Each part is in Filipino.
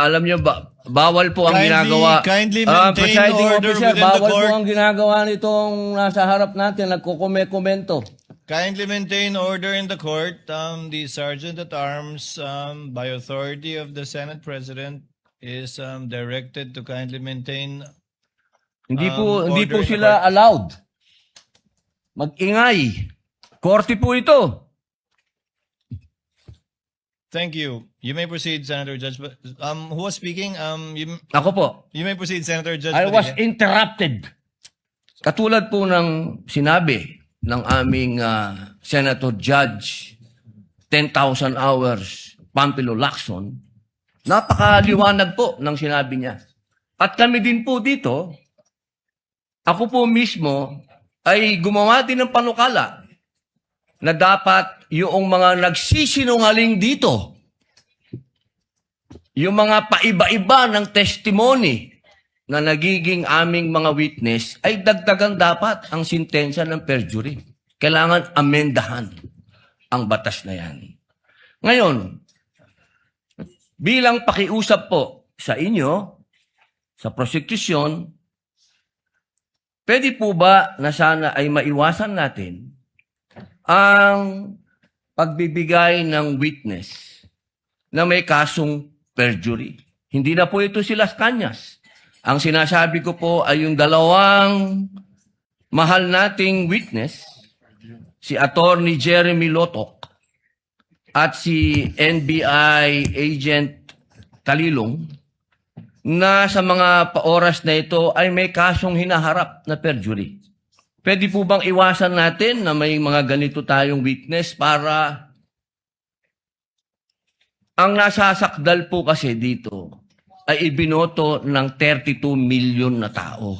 Alam niyo ba, bawal po ang ginagawa. Kindly maintain Presiding order officer, within the bawal po court. ang ginagawa nitong nasa harap natin, nagkukomento. Kindly maintain order in the court. The Sergeant at Arms, by authority of the Senate President, is directed to kindly maintain. Hindi po order in the sila court. allowed. Mag-ingay. Korte po ito. Thank you. You may proceed, Senator Judge. Who was speaking? Ako po. You may proceed, Senator Judge. I was Padilla. interrupted. Katulad po ng sinabi ng aming Senator Judge 10,000 hours Pampilo Lacson, napakaliwanag po ng sinabi niya. At kami din po dito, ako po mismo ay gumawa din ng panukala na dapat yung mga nagsisinungaling dito, yung mga paiba-iba ng testimony na nagiging aming mga witness, ay dagdagan dapat ang sintensya ng perjury. Kailangan amendahan ang batas na yan. Ngayon, bilang pakiusap po sa inyo, sa prosecution, pwede po ba na sana ay maiwasan natin ang pagbibigay ng witness na may kasong perjury? Hindi na po ito si Las Cañas. Ang sinasabi ko po ay yung dalawang mahal nating witness, si Attorney Jeremy Lotok at si NBI Agent Talilong, na sa mga oras na ito ay may kasong hinaharap na perjury. Pwede po bang iwasan natin na may mga ganito tayong witness para ang nasasakdal po kasi dito ay ibinoto ng 32 million na tao.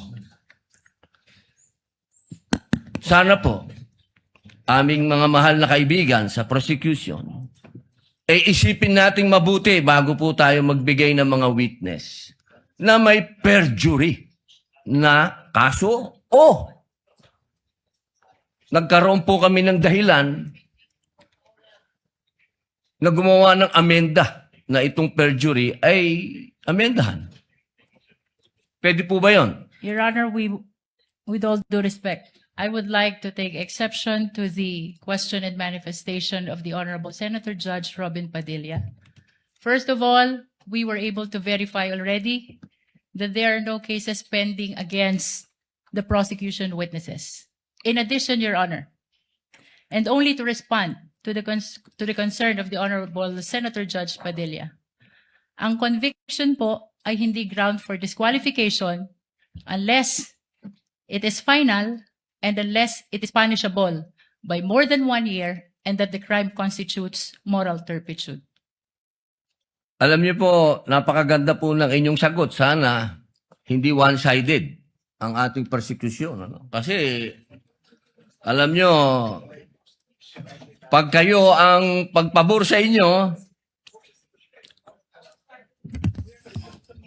Sana po, aming mga mahal na kaibigan sa prosecution, isipin nating mabuti bago po tayo magbigay ng mga witness na may perjury na kaso o nagkaroon po kami ng dahilan na gumawa ng amenda na itong perjury ay amendahan. Pwede po ba yun? Your Honor, with all due respect, I would like to take exception to the question and manifestation of the Honorable Senator Judge Robin Padilla. First of all, we were able to verify already that there are no cases pending against the prosecution witnesses. In addition, Your Honor, and only to respond to the concern of the Honorable Senator Judge Padilla, ang conviction po ay hindi ground for disqualification unless it is final and unless it is punishable by more than 1 year and that the crime constitutes moral turpitude. Alam niyo po, napakaganda po ng inyong sagot. Sana hindi one-sided ang ating persecution. Ano? Kasi, alam niyo, pag kayo ang pagpabor sa inyo,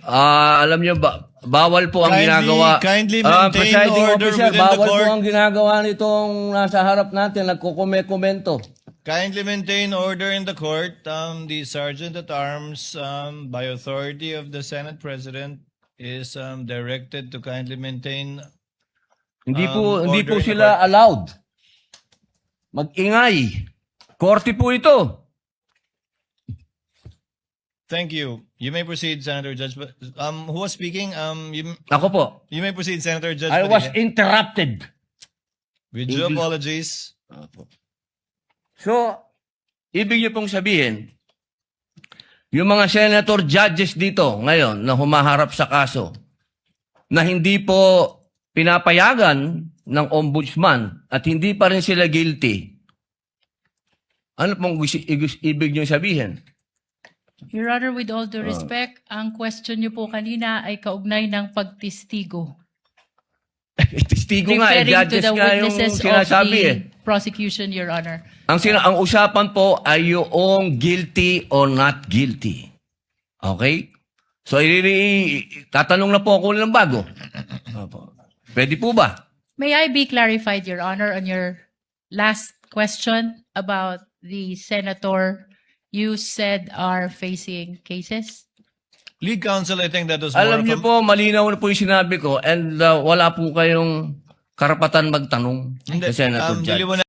alam niyo ba, bawal po ang ginagawa. Kindly maintain Presiding order officer, within the bawal po court. ang ginagawa nitong nasa harap natin, nagkukomento. Kindly maintain order in the court. The Sergeant at Arms, by authority of the Senate President, is directed to kindly maintain. Hindi order po in the sila court. allowed. Mag-ingay. Korte po ito. Thank you. You may proceed, Senator Judge. Who was speaking? Ako po. You may proceed, Senator Judge. I was Padilla. interrupted. With due apologies. So, ibig niyo pong sabihin, yung mga senator judges dito ngayon na humaharap sa kaso, na hindi po pinapayagan ng ombudsman at hindi pa rin sila guilty, ano pong ibig niyo sabihin? Your Honor, with all due respect, ang question niyo po kanina ay kaugnay ng pagtistigo. Testigo nga, Referring to judges the nga yung witnesses of sinasabi the prosecution, Your Honor. Ang usapan po ay yung guilty or not guilty. Okay? So, tatanong na po ako ng bago. Pwede po ba? May I be clarified, Your Honor, on your last question about the senator you said are facing cases? Lead counsel, I think that was more Alam of niyo a, po, malinaw na po yung sinabi ko and wala po kayong karapatan magtanong Hindi, sa Senator Judge. niliwanag